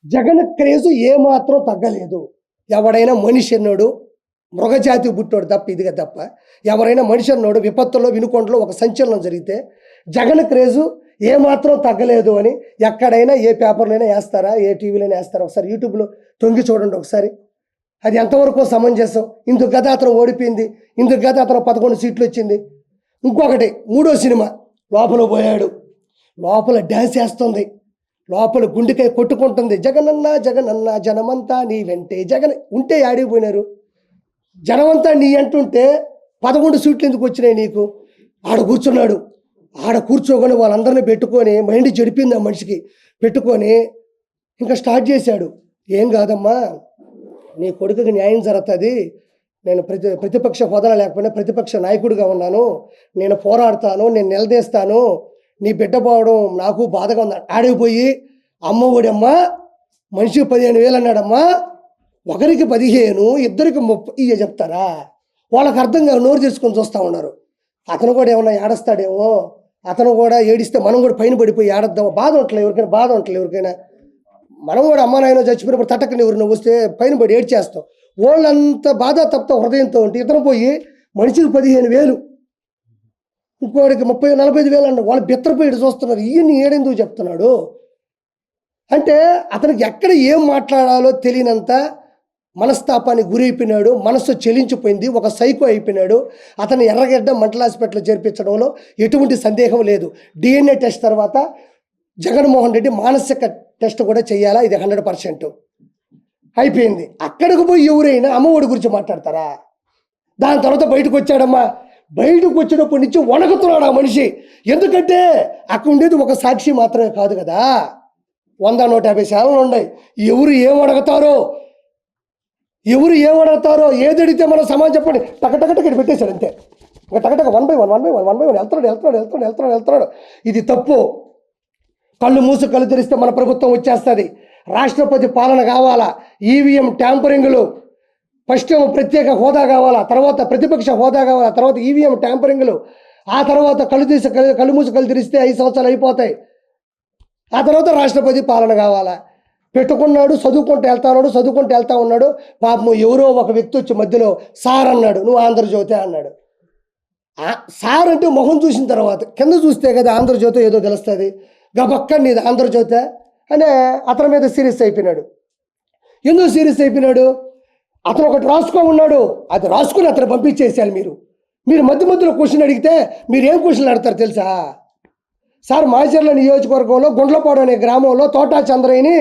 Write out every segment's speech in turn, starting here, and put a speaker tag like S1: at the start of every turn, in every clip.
S1: Jagan craze ఏమాత్రం తగ్గలేదు. ఎవడైనా మనిషి అన్నాడు, మృగజాతి పుట్టాడు తప్ప ఇదిగా తప్ప ఎవరైనా మనిషి అన్నాడు విపత్తుల్లో వినుకొండలో ఒక సంచలనం జరిగితే జగన్ క్రేజు ఏమాత్రం తగ్గలేదు అని ఎక్కడైనా ఏ పేపర్లోనే వేస్తారా, ఏ టీవీలోనే వేస్తారా? ఒకసారి యూట్యూబ్లో తొంగి చూడండి ఒకసారి. అది ఎంతవరకు సమంజసం? ఇందుకు గత అతను ఓడిపోయింది, ఇందుకు గత అతను 11 సీట్లు వచ్చింది. ఇంకొకటి మూడో సినిమా లోపల పోయాడు, లోపల డ్యాన్స్ వేస్తుంది, లోపల గుండెకాయ కొట్టుకుంటుంది. జగనన్న జగనన్న జనమంతా నీ వెంటే. జగన్ ఉంటే ఆడిపోయినారు. జనమంతా నీ అంటుంటే 11 సీట్లు ఎందుకు వచ్చినాయి నీకు? ఆడ కూర్చున్నాడు, ఆడ కూర్చోకొని వాళ్ళందరినీ పెట్టుకొని మైండ్ చెడిపింది ఆ మనిషికి. పెట్టుకొని ఇంకా స్టార్ట్ చేశాడు. ఏం కాదమ్మా, నీ కొడుకుకి న్యాయం జరుగుతుంది. నేను ప్రతిపక్ష హోదా లేకపోయినా ప్రతిపక్ష నాయకుడిగా ఉన్నాను, నేను పోరాడతాను, నేను నిలదీస్తాను. నీ బిడ్డ పోవడం నాకు బాధగా ఉంది. ఆడిపోయి అమ్మ ఒడమ్మా మనిషికి 15,000 అన్నాడమ్మా, ఒకరికి 15, ఇద్దరికి 30 చెప్తారా? వాళ్ళకి అర్థం కాదు, నోరు తెరుచుకొని చూస్తూ ఉన్నారు. అతను కూడా ఏమన్నా ఏడుస్తాడేమో, అతను కూడా ఏడిస్తే మనం కూడా పైన పడిపోయి ఏడద్దాం. బాధ ఉంటలే ఎవరికైనా, బాధ ఉంటలే ఎవరికైనా. మనం కూడా అమ్మ నాయన చచ్చిపోయినప్పుడు తట్టకని ఎవరిని వస్తే పైన పడి ఏడ్చేస్తాం. వాళ్ళంత బాధ తప్ప హృదయంతో ఉంటే ఇతను పోయి మనిషికి 15,000, ఇంకోటికి 30-45,000 అన్న. వాళ్ళు బెత్తరపోయి చూస్తున్నారు. ఈయన్ని ఏడెందుకు చెప్తున్నాడు అంటే అతనికి ఎక్కడ ఏం మాట్లాడాలో తెలియనంత మనస్తాపానికి గురైపోయినాడు. మనస్సు చెలించిపోయింది, ఒక సైకో అయిపోయినాడు. అతను ఎర్రగడ్డ మెంటల్ హాస్పిటల్ చేర్పించడంలో ఎటువంటి సందేహం లేదు. DNA టెస్ట్ తర్వాత జగన్మోహన్ రెడ్డి మానసిక టెస్ట్ కూడా చేయాలా, ఇది 100% అయిపోయింది. అక్కడికి పోయి ఎవరైనా అమ్మఒడి గురించి మాట్లాడతారా? దాని తర్వాత బయటకు వచ్చాడమ్మా, బయటకు వచ్చినప్పటి నుంచి వణకుతున్నాడు ఆ మనిషి. ఎందుకంటే అక్కడ ఉండేది ఒక సాక్షి మాత్రమే కాదు కదా, 100-150 ఛానళ్ళు ఉన్నాయి. ఎవరు ఏమడగతారో ఏది అడిగితే మనం సమాజం చెప్పండి టకటకటకి పెట్టేశాడు అంతే. ఇంకా టకటక 1 by 1 వెళ్తున్నాడు. ఇది తప్పు. కళ్ళు మూసు కళ్ళు తెరిస్తే మన ప్రభుత్వం వచ్చేస్తుంది. రాష్ట్రపతి పాలన కావాలా, ఈవీఎం ట్యాంపరింగ్లు, ఫస్ట్ ప్రత్యేక హోదా కావాలా, తర్వాత ప్రతిపక్ష హోదా కావాలా, తర్వాత ఈవీఎం ట్యాంపరింగ్లు, ఆ తర్వాత కళ్ళు మూసి కళ్ళు తెరిస్తే 5 సంవత్సరాలు అయిపోతాయి. ఆ తర్వాత రాష్ట్రపతి పాలన కావాలా. పెట్టుకున్నాడు, చదువుకుంటూ వెళ్తా ఉన్నాడు. పాపం ఎవరో ఒక వ్యక్తి వచ్చి మధ్యలో సార్ అన్నాడు, నువ్వు ఆంధ్రజ్యోతి అన్నాడు. సార్ అంటే మొహం చూసిన తర్వాత కింద చూస్తే కదా ఆంధ్రజ్యోతి ఏదో తెలుస్తుంది. గబక్క నీది ఆంధ్రజ్యోతి అనే అతని మీద సీరియస్ అయిపోయినాడు. ఎందుకు సీరియస్ అయిపోయినాడు? అతను ఒకటి రాసుకో ఉన్నాడు, అది రాసుకుని అతను పంపించేసేయాలి. మీరు మధ్యలో క్వశ్చన్ అడిగితే మీరు ఏం క్వశ్చన్లు అడతారు తెలుసా? సార్ మాచర్ల నియోజకవర్గంలో గుండ్లపాడు అనే గ్రామంలో తోటా చంద్రయ్యని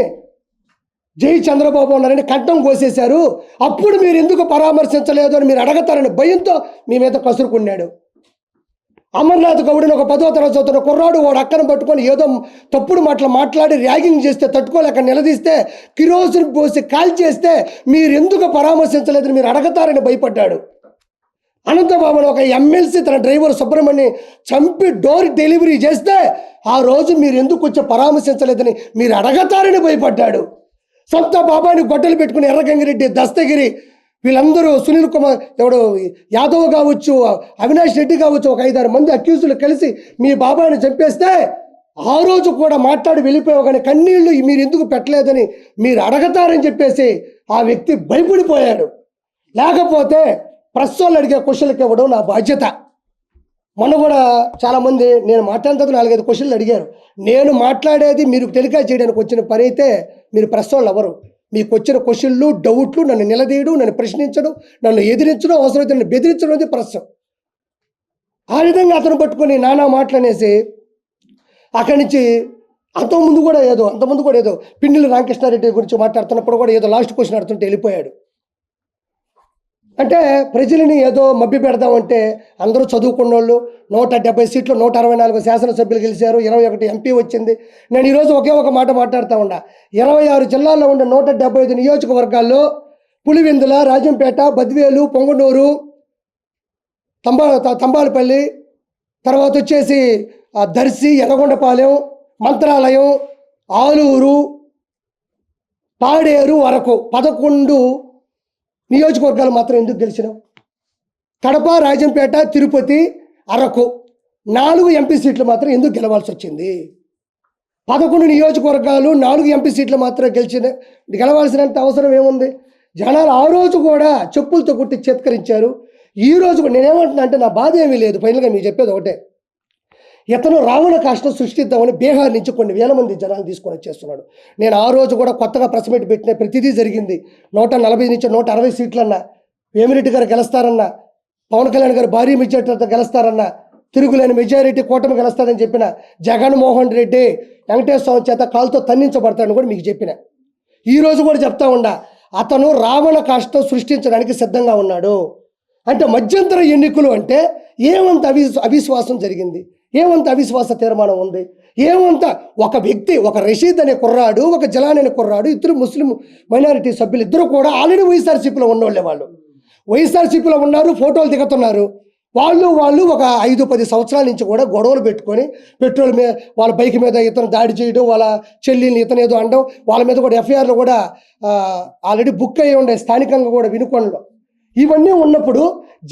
S1: జై చంద్రబాబు ఉన్నారని కంఠం కోసేశారు, అప్పుడు మీరు ఎందుకు పరామర్శించలేదు అని మీరు అడగతారని భయంతో మీ మీద కసురుకున్నాడు. అమర్నాథ్ గౌడ్ని ఒక 10వ తరగతి చదువుతున్న కుర్రాడు వాడు అక్కను పట్టుకొని ఏదో తప్పుడు మాట్లాడి ర్యాగింగ్ చేస్తే తట్టుకోలేక నిలదీస్తే కిరోసిన్ పోసి కాల్ చేస్తే మీరు ఎందుకు పరామర్శించలేదని మీరు అడగతారని భయపడ్డాడు. అనంతబాబుని ఒక ఎమ్మెల్సీ తన డ్రైవర్ సుబ్రహ్మణ్యం చంపి డోర్ డెలివరీ చేస్తే ఆ రోజు మీరు ఎందుకు వచ్చి పరామర్శించలేదని మీరు అడగతారని భయపడ్డాడు. సొంత బాబాని గొడ్డలు పెట్టుకుని ఎర్రగంగిరెడ్డి, దస్తగిరి, వీళ్ళందరూ సునీల్ కుమార్ ఎవడు యాదవ్ కావచ్చు, అవినాష్ రెడ్డి కావచ్చు, ఒక 5-6 మంది అక్యూజులు కలిసి మీ బాబాని చంపేస్తే ఆ రోజు కూడా మాట్లాడి వెళ్ళిపోయావు, కానీ కన్నీళ్లు మీరు ఎందుకు పెట్టలేదని మీరు అడగతారని చెప్పేసి ఆ వ్యక్తి భయపడిపోయాడు. లేకపోతే ప్రెస్ వాళ్ళు అడిగే క్వశ్చన్లకి ఇవ్వడం నా బాధ్యత. మొన్న కూడా చాలామంది నేను మాట్లాడిన 4-5 క్వశ్చన్లు అడిగారు. నేను మాట్లాడేది మీరు టెలికాస్ట్ చేయడానికి వచ్చిన పని అయితే మీరు ప్రెస్ వాళ్ళు ఎవరు? మీకు వచ్చిన క్వశ్చన్లు, డౌట్లు, నన్ను నిలదీయడం, నన్ను ప్రశ్నించడం, నన్ను ఎదిరించడం, అవసరమైతే నన్ను బెదిరించడం అనేది ప్రెస్. ఆ విధంగా అతను పట్టుకొని నానా మాటలనేసి అక్కడి నుంచి అంతకుముందు కూడా ఏదో పిన్నెల రామకృష్ణారెడ్డి గురించి మాట్లాడుతున్నప్పుడు కూడా ఏదో లాస్ట్ క్వశ్చన్ అడుగుతుంటే వెళ్ళిపోయాడు. అంటే ప్రజలని ఏదో మభ్య పెడదామంటే అందరూ చదువుకున్న వాళ్ళు, 170 సీట్లు 164 శాసనసభ్యులు గెలిచారు, 21 ఎంపీ వచ్చింది. నేను ఈరోజు ఒకే ఒక మాట మాట్లాడుతూ ఉన్నా. 26 జిల్లాల్లో ఉండే 175 నియోజకవర్గాల్లో పులివెందుల, రాజంపేట, బద్వేలు, పొంగనూరు, తంబాలపల్లి, తర్వాత వచ్చేసి దర్శి, ఎర్రగొండపాలెం, మంత్రాలయం, ఆలూరు, పాడేరు వరకు 11 నియోజకవర్గాలు మాత్రం ఎందుకు గెలిచినావు? కడప, రాజంపేట, తిరుపతి, అరకు 4 ఎంపీ సీట్లు మాత్రం ఎందుకు గెలవాల్సి వచ్చింది? 11 నియోజకవర్గాలు 4 ఎంపీ సీట్లు మాత్రమే గెలవాల్సినంత అవసరం ఏముంది? జనాలు ఆ రోజు కూడా చెప్పులతో కొట్టి చేత్కరించారు. ఈ రోజు కూడా నేనేమంటున్నా అంటే, నా బాధ ఏమీ లేదు. ఫైనల్గా మీకు చెప్పేది ఒకటే, ఇతను రావణ కాష్టం సృష్టిద్దామని బీహార్ నుంచి కొన్ని వేల మంది జనాలు తీసుకొని వచ్చేస్తున్నాడు. నేను ఆ రోజు కూడా కొత్తగా ప్రెస్ మీట్ పెట్టిన ప్రతిదీ జరిగింది. 140 నుంచి 160 సీట్లన్నా, వేమిరెడ్డి గారు గెలుస్తారన్నా, పవన్ కళ్యాణ్ గారు భారీ మెజారిటీతో గెలుస్తారన్నా, తిరుగులేని మెజారిటీ కూటమి గెలుస్తారని చెప్పిన జగన్మోహన్ రెడ్డి వెంకటేశ్వర స్వామి చేత కాలుతో తన్నించబడతాడని కూడా మీకు చెప్పిన. ఈరోజు కూడా చెప్తా ఉండా, అతను రావణ కాష్టం సృష్టించడానికి సిద్ధంగా ఉన్నాడు. అంటే మధ్యంతర ఎన్నికలు అంటే ఏమంత అవిశ్వాసం జరిగింది, ఏమంత అవిశ్వాస తీర్మానం ఉంది, ఏమంత ఒక వ్యక్తి, ఒక రషీద్ అనే కుర్రాడు, ఒక జలాన్ అనే కుర్రాడు, ఇద్దరు ముస్లిం మైనారిటీ సభ్యులు ఇద్దరు కూడా ఆల్రెడీ వైఎస్ఆర్సీపీలో ఉన్నోళ్ళే. వాళ్ళు వైఎస్ఆర్సీపీలో ఉన్నారు, ఫోటోలు దిగుతున్నారు. వాళ్ళు ఒక 5-10 సంవత్సరాల నుంచి కూడా గొడవలు పెట్టుకొని పెట్రోల్ మీద వాళ్ళ బైక్ మీద ఇతను దాడి చేయడం, వాళ్ళ చెల్లిని ఇతను ఏదో అనడం, వాళ్ళ మీద కూడా ఎఫ్ఐఆర్లు కూడా ఆల్రెడీ బుక్ అయ్యి ఉండే స్థానికంగా కూడా వినుకొండలో. ఇవన్నీ ఉన్నప్పుడు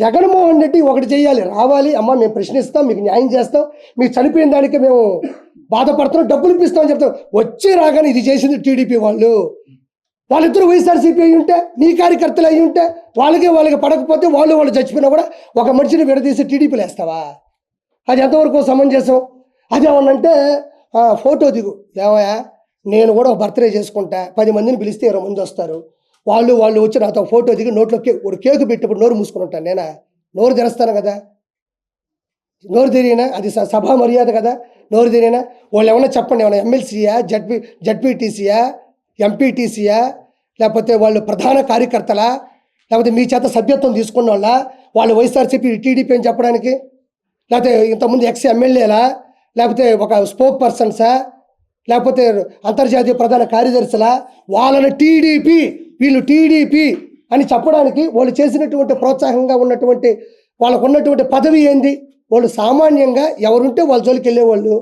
S1: జగన్మోహన్ రెడ్డి ఒకటి చేయాలి, రావాలి, అమ్మ మేము ప్రశ్నిస్తాం, మీకు న్యాయం చేస్తాం, మీకు చనిపోయిన దానికి మేము బాధపడుతున్నాం, డబ్బులు ఇప్పిస్తామని చెప్తాం. వచ్చి రాగానే ఇది చేసింది టీడీపీ వాళ్ళిద్దరూ వైఎస్ఆర్సీపీ అయి ఉంటే, నీ కార్యకర్తలు అయి ఉంటే, వాళ్ళకి పడకపోతే వాళ్ళు చచ్చిపోయినా కూడా ఒక మనిషిని విడదీసి టీడీపీలు వేస్తావా? అది ఎంతవరకు సమంజసం? అదేమన్నంటే ఫోటో దిగు, ఏమయ్యా నేను కూడా ఒక బర్త్డే చేసుకుంటా, 10 మందిని పిలిస్తే 20 మంది వస్తారు, వాళ్ళు వచ్చి నాతో ఫోటో దిగి నోట్లో కేకు పెట్టినప్పుడు నోరు మూసుకుని ఉంటాను. నేనా నోరు తెరుస్తాను కదా? నోరు తెరిగినా అది సభా మర్యాద కదా? నోరు తెరిగినా వాళ్ళు ఏమన్నా చెప్పండి, ఏమన్నా ఎమ్మెల్సీయా, జడ్పీటీసీయా, ఎంపీటీసీయా, లేకపోతే వాళ్ళు ప్రధాన కార్యకర్తలా, లేకపోతే మీ చేత సభ్యత్వం తీసుకున్న వాళ్ళు వైఎస్ఆర్సీపీ టీడీపీ అని చెప్పడానికి, లేకపోతే ఇంతకుముందు ఎమ్మెల్యేలా, లేకపోతే ఒక స్పోక్ పర్సన్సా, లేకపోతే అంతర్జాతీయ ప్రధాన కార్యదర్శులా, వాళ్ళని వీళ్ళు టీడీపీ అని చెప్పడానికి వాళ్ళు చేసినటువంటి ప్రోత్సాహంగా ఉన్నటువంటి వాళ్ళకు ఉన్నటువంటి పదవి ఏంది? వాళ్ళు సామాన్యంగా ఎవరుంటే వాళ్ళ జోలికి వెళ్ళేవాళ్ళు.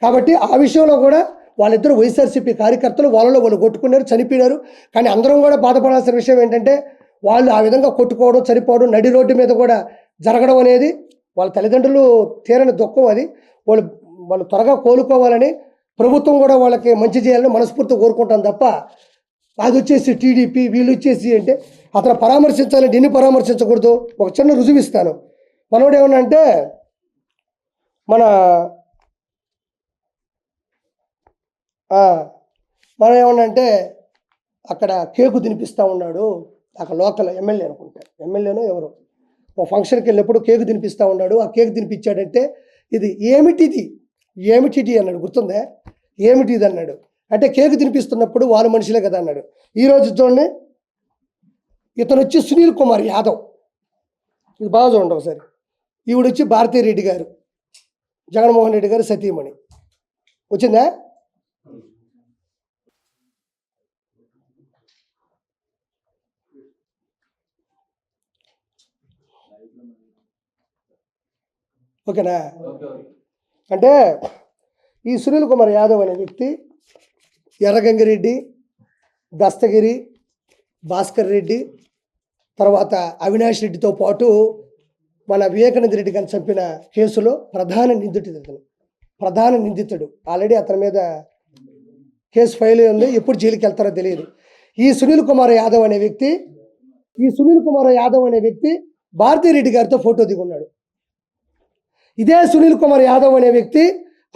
S1: కాబట్టి ఆ విషయంలో కూడా వాళ్ళిద్దరు వైఎస్ఆర్సీపీ కార్యకర్తలు, వాళ్ళు కొట్టుకున్నారు, చనిపోయినారు. కానీ అందరం కూడా బాధపడాల్సిన విషయం ఏంటంటే, వాళ్ళు ఆ విధంగా కొట్టుకోవడం, చనిపోవడం, నడి రోడ్డు మీద కూడా జరగడం అనేది వాళ్ళ తల్లిదండ్రులు తీరని దుఃఖం. అది వాళ్ళు త్వరగా కోలుకోవాలని ప్రభుత్వం కూడా వాళ్ళకి మంచి చేయాలని మనస్ఫూర్తిగా కోరుకుంటాం తప్ప, అది వచ్చేసి టీడీపీ వీళ్ళు వచ్చేసి అంటే అతను పరామర్శించాలంటే ఎన్ని పరామర్శించకూడదు. ఒక చిన్న రుజువు ఇస్తాను. మనోడు ఏమన్నా అంటే, మనం ఏమన్నా అంటే అక్కడ కేకు తినిపిస్తూ ఉన్నాడు, అక్కడ లోకల్ ఎమ్మెల్యే అనుకుంటా, ఎమ్మెల్యేనో ఎవరు, ఒక ఫంక్షన్కి వెళ్ళినప్పుడు కేకు తినిపిస్తూ ఉన్నాడు. ఆ కేకు తినిపించాడంటే ఇది ఏమిటి అన్నాడు, గుర్తుందా? ఏమిటి ఇది అన్నాడు. అంటే కేకు తినిపిస్తున్నప్పుడు వాళ్ళ మనుషులే కదా అన్నాడు. ఈరోజు చూడండి, ఇతను వచ్చి సునీల్ కుమార్ యాదవ్, ఇది బాగా చూడండి ఒకసారి. ఈవిడ వచ్చి భారతీరెడ్డి గారు, జగన్మోహన్ రెడ్డి గారు సతీమణి. వచ్చిందా? ఓకేనా? అంటే ఈ సునీల్ కుమార్ యాదవ్ అనే వ్యక్తి ఎర్రగంగిరెడ్డి, దస్తగిరి, భాస్కర్ రెడ్డి, తర్వాత అవినాష్ రెడ్డితో పాటు మన వివేకానంద రెడ్డి గారిని చంపిన కేసులో ప్రధాన నిందితుడు. ఆల్రెడీ అతని మీద కేసు ఫైల్ ఉంది, ఎప్పుడు జైలుకి వెళ్తారో తెలియదు. ఈ సునీల్ కుమార్ యాదవ్ అనే వ్యక్తి భారతీరెడ్డి గారితో ఫోటో దిగున్నాడు. ఇదే సునీల్ కుమార్ యాదవ్ అనే వ్యక్తి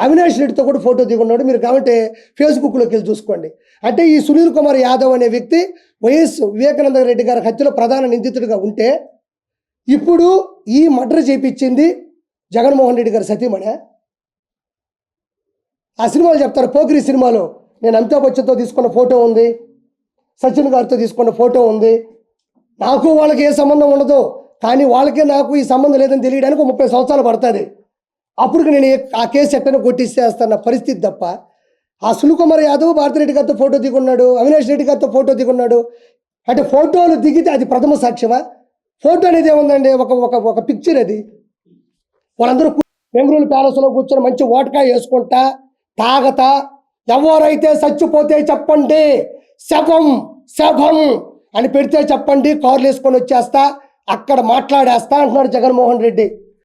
S1: అవినాష్ రెడ్డితో కూడా ఫోటో దిగున్నాడు. మీరు కాబట్టి ఫేస్బుక్లోకి వెళ్ళి చూసుకోండి. అంటే ఈ సునీల్ కుమార్ యాదవ్ అనే వ్యక్తి వైఎస్ వివేకానంద రెడ్డి గారి హత్యలో ప్రధాన నిందితుడిగా ఉంటే, ఇప్పుడు ఈ మర్డర్ చేయించింది జగన్మోహన్ రెడ్డి గారి సతీమణి. ఆ సినిమాలు చెప్తారు, పోకిరి సినిమాలో నేను అమితాబ్ బచ్చన్తో తీసుకున్న ఫోటో ఉంది, సచిన్ గారితో తీసుకున్న ఫోటో ఉంది. నాకు వాళ్ళకి ఏ సంబంధం ఉండదు, కానీ వాళ్ళకే నాకు ఈ సంబంధం లేదని తెలియడానికి 30 సంవత్సరాలు పడుతుంది. అప్పుడు నేను ఆ కేసు ఎట్టని కొట్టిస్తేస్తున్న పరిస్థితి తప్ప, ఆ సునీల్ కుమార్ యాదవ్ భారతిరెడ్డి గారితో ఫోటో దిగున్నాడు, అవినాష్ రెడ్డి గారితో ఫోటో దిగున్నాడు. అంటే ఫోటోలు దిగితే అది ప్రథమ సాక్ష్యమా? ఫోటో అనేది ఏముందండి, ఒక పిక్చర్. అది వాళ్ళందరూ బెంగళూరు ప్యాలెస్లో కూర్చొని మంచి ఓటకా వేసుకుంటా తాగతా, ఎవరైతే చచ్చిపోతే చెప్పండి, శవం అని పెడితే చెప్పండి, కార్లు వేసుకొని వచ్చేస్తా, అక్కడ మాట్లాడేస్తా అంటున్నాడు జగన్మోహన్ రెడ్డి.